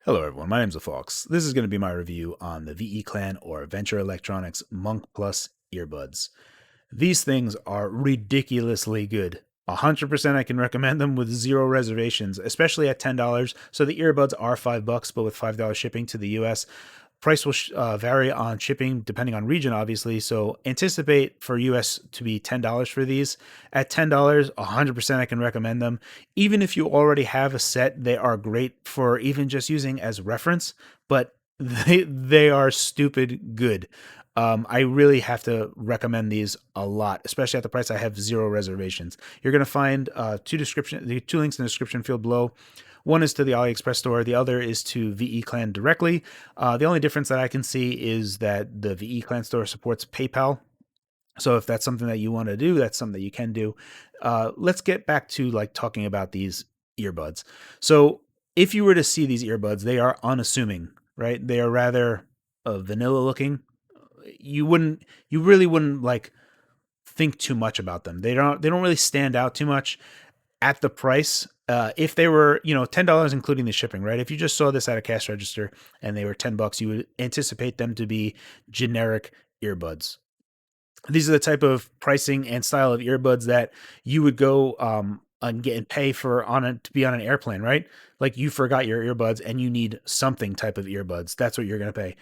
Hello everyone, my name's Phawx. This is going to be my review on the VE Clan or Venture Electronics Monk Plus earbuds. These things are ridiculously good. 100% I can recommend them with zero reservations, especially at $10. So the earbuds are $5, but with $5 shipping to the US. Price will vary on shipping depending on region, obviously. So anticipate for US to be $10 for these. At $10, 100% I can recommend them. Even if you already have a set, they are great for even just using as reference, but they are stupid good. I really have to recommend these a lot, especially at the price. I have zero reservations. You're going to find the two links in the description field below. One is to the AliExpress store. The other is to VE Clan directly. The only difference that I can see is that the VE Clan store supports PayPal. So if that's something that you want to do, that's something that you can do. Let's get back to like talking about these earbuds. So if you were to see these earbuds, they are unassuming, right? They are rather vanilla looking. You really wouldn't like think too much about them. They don't really stand out too much at the price. If they were, $10 including the shipping, right? If you just saw this at a cash register and they were $10, you would anticipate them to be generic earbuds. These are the type of pricing and style of earbuds that you would go and get and pay for to be on an airplane, right? Like you forgot your earbuds and you need something type of earbuds. That's what you're gonna pay.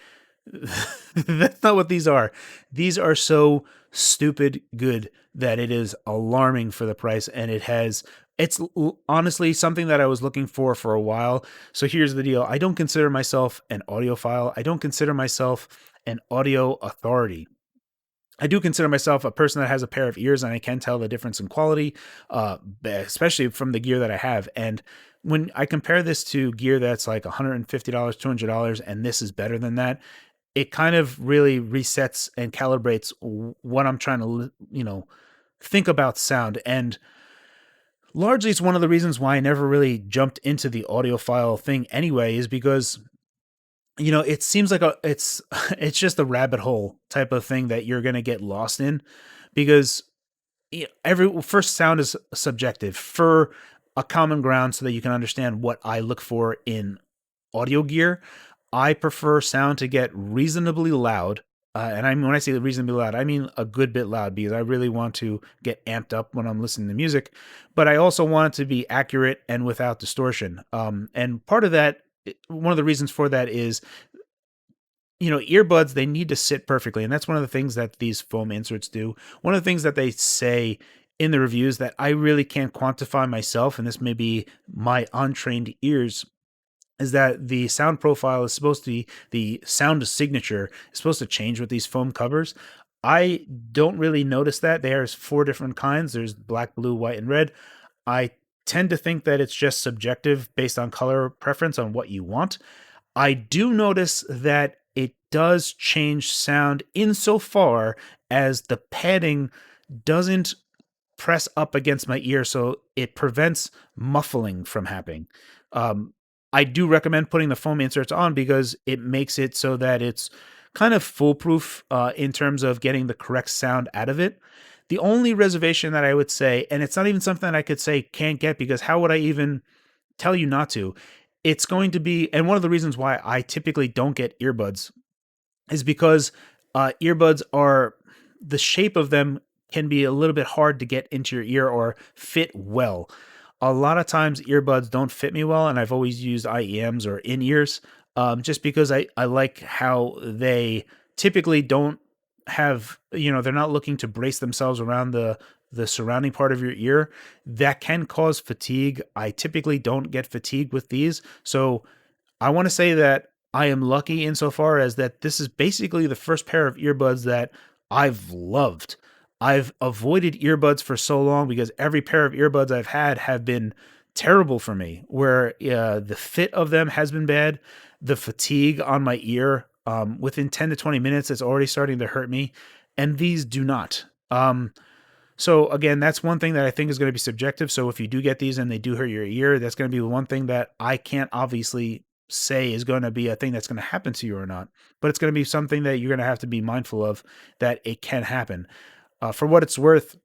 That's not what these are. These are so stupid good that it is alarming for the price, and it's honestly something that I was looking for a while. So here's the deal. I don't consider myself an audiophile. I don't consider myself an audio authority. I do consider myself a person that has a pair of ears, and I can tell the difference in quality, especially from the gear that I have. And when I compare this to gear that's like $150, $200, and this is better than that, it kind of really resets and calibrates what I'm trying to, think about sound. And largely, it's one of the reasons why I never really jumped into the audiophile thing anyway, is because it seems like it's it's just a rabbit hole type of thing that you're going to get lost in, because every first sound is subjective for a common ground so that you can understand what I look for in audio gear. I prefer sound to get reasonably loud. And when I say reasonably loud, I mean a good bit loud, because I really want to get amped up when I'm listening to music. But I also want it to be accurate and without distortion. And part of that, one of the reasons for that is, earbuds, they need to sit perfectly. And that's one of the things that these foam inserts do. One of the things that they say in the reviews that I really can't quantify myself, and this may be my untrained ears, is that the sound profile is supposed to be, the sound signature is supposed to change with these foam covers. I don't really notice that. There's four different kinds. There's black, blue, white, and red. I tend to think that it's just subjective based on color preference on what you want. I do notice that it does change sound insofar as the padding doesn't press up against my ear, so it prevents muffling from happening. Um, I do recommend putting the foam inserts on because it makes it so that it's kind of foolproof in terms of getting the correct sound out of it. The only reservation that I would say, and it's not even something that I could say can't get, because how would I even tell you not to? It's going to be, and one of the reasons why I typically don't get earbuds is because earbuds are, the shape of them can be a little bit hard to get into your ear or fit well. A lot of times earbuds don't fit me well, and I've always used IEMs or in ears, just because I like how they typically don't have, they're not looking to brace themselves around the surrounding part of your ear. That can cause fatigue. I typically don't get fatigued with these. So I want to say that I am lucky insofar as that this is basically the first pair of earbuds that I've loved. I've avoided earbuds for so long because every pair of earbuds I've had have been terrible for me, where the fit of them has been bad. The fatigue on my ear, within 10 to 20 minutes, it's already starting to hurt me. And these do not. So again, that's one thing that I think is going to be subjective. So if you do get these and they do hurt your ear, that's going to be one thing that I can't obviously say is going to be a thing that's going to happen to you or not, but it's going to be something that you're going to have to be mindful of, that it can happen. For what it's worth,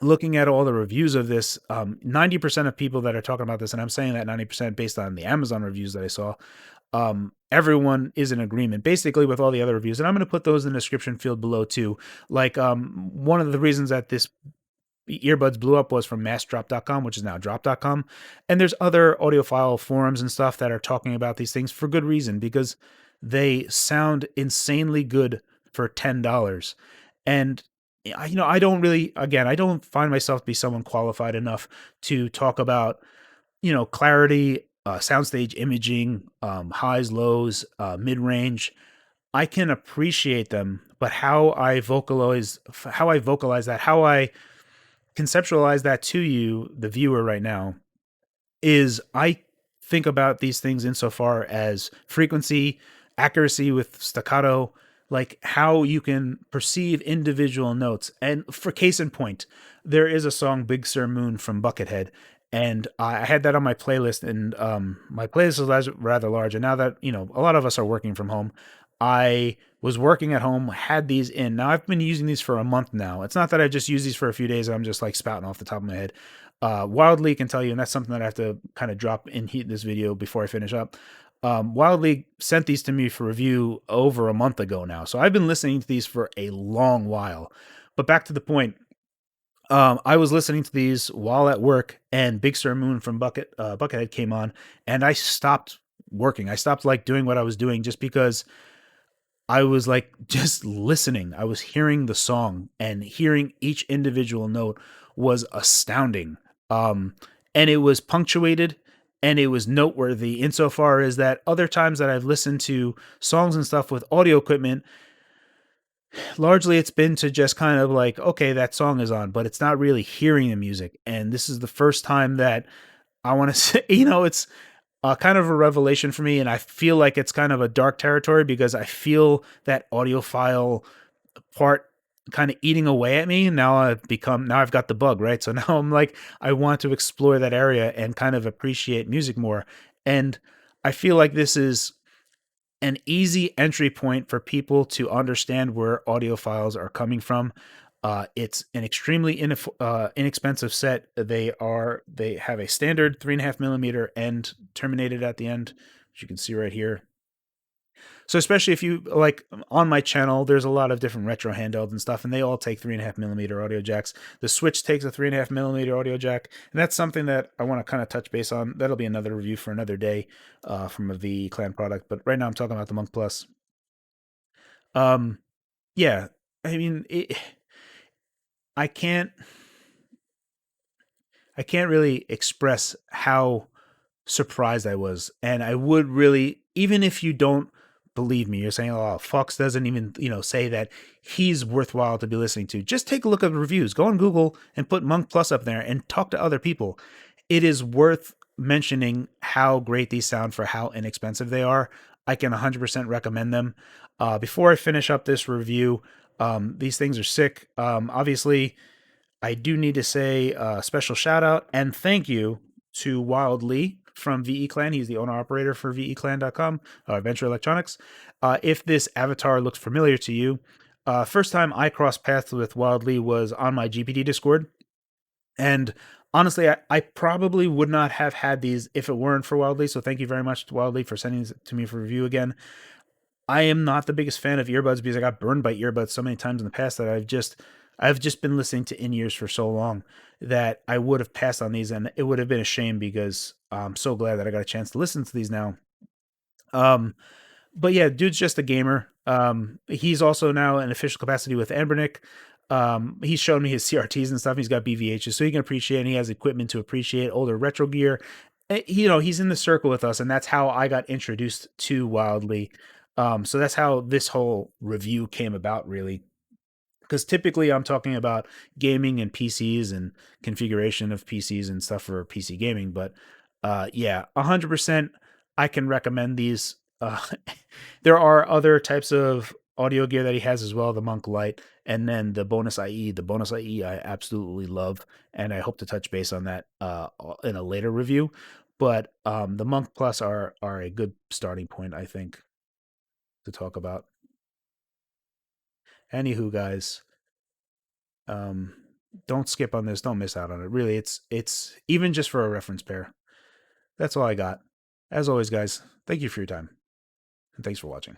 looking at all the reviews of this, 90% of people that are talking about this, and I'm saying that 90% based on the Amazon reviews that I saw, everyone is in agreement basically with all the other reviews. And I'm going to put those in the description field below too. Like, one of the reasons that this earbuds blew up was from massdrop.com, which is now drop.com. And there's other audiophile forums and stuff that are talking about these things for good reason, because they sound insanely good for $10. And I don't really, again, I don't find myself to be someone qualified enough to talk about, clarity, soundstage imaging, highs, lows, mid range. I can appreciate them, but how I vocalize that, how I conceptualize that to you, the viewer, right now, is I think about these things insofar as frequency, accuracy with staccato, like how you can perceive individual notes. And for case in point, there is a song Big Sur Moon from Buckethead, and I had that on my playlist, and my playlist is rather large. And now that a lot of us are working from home, I was working at home, had these in. Now I've been using these for a month now. It's not that I just use these for a few days and I'm just like spouting off the top of my head. Wildly can tell you, and that's something that I have to kind of drop in heat this video before I finish up. Wildly sent these to me for review over a month ago now, so I've been listening to these for a long while. But back to the point, I was listening to these while at work, and Big Sur Moon from Buckethead came on, and I stopped working. I stopped like doing what I was doing just because I was like just listening. I was hearing the song, and hearing each individual note was astounding. Um, and it was punctuated, and it was noteworthy insofar as that other times that I've listened to songs and stuff with audio equipment, largely it's been to just kind of like, okay, that song is on, but it's not really hearing the music. And this is the first time that I want to say, it's kind of a revelation for me, and I feel like it's kind of a dark territory because I feel that audiophile part kind of eating away at me. Now I've got the bug, right? So now I'm like, I want to explore that area and kind of appreciate music more. And I feel like this is an easy entry point for people to understand where audiophiles are coming from. It's an extremely inexpensive set. They have a standard 3.5 millimeter end terminated at the end, which you can see right here. So especially if you like, on my channel, there's a lot of different retro handhelds and stuff, and they all take 3.5 millimeter audio jacks. The Switch takes a 3.5 millimeter audio jack, and that's something that I want to kind of touch base on. That'll be another review for another day, from a VE Clan product. But right now I'm talking about the Monk Plus. Um, yeah, I mean, I can't, I can't really express how surprised I was. And I would really, even if you don't believe me, you're saying, oh, Phawx doesn't even, say that he's worthwhile to be listening to. Just take a look at the reviews. Go on Google and put Monk Plus up there and talk to other people. It is worth mentioning how great these sound for how inexpensive they are. I can 100% recommend them. Before I finish up this review, these things are sick. Obviously, I do need to say a special shout out and thank you to Wild Lee from VE Clan. He's the owner operator for VEClan.com, Venture Electronics. If this avatar looks familiar to you, first time I crossed paths with Wild Lee was on my GPT Discord. And honestly, I probably would not have had these if it weren't for Wild Lee. So thank you very much to Wild Lee for sending these to me for review again. I am not the biggest fan of earbuds because I got burned by earbuds so many times in the past that I've just been listening to in-ears for so long that I would have passed on these, and it would have been a shame because I'm so glad that I got a chance to listen to these now. Um, but yeah, dude's just a gamer. He's also now in official capacity with Ambernick. He's shown me his CRTs and stuff. He's got BVHs, so he can appreciate, and he has equipment to appreciate older retro gear. He's in the circle with us, and that's how I got introduced to Wildly. So that's how this whole review came about, really. Because typically I'm talking about gaming and PCs and configuration of PCs and stuff for PC gaming. But yeah, 100% I can recommend these. There are other types of audio gear that he has as well, the Monk Lite, and then the Bonus IE. The Bonus IE I absolutely love, and I hope to touch base on that in a later review. But the Monk Plus are a good starting point, I think, to talk about. Anywho, guys, um, don't skip on this. Don't miss out on it. Really, it's even just for a reference pair. That's all I got. As always, guys, thank you for your time, and thanks for watching.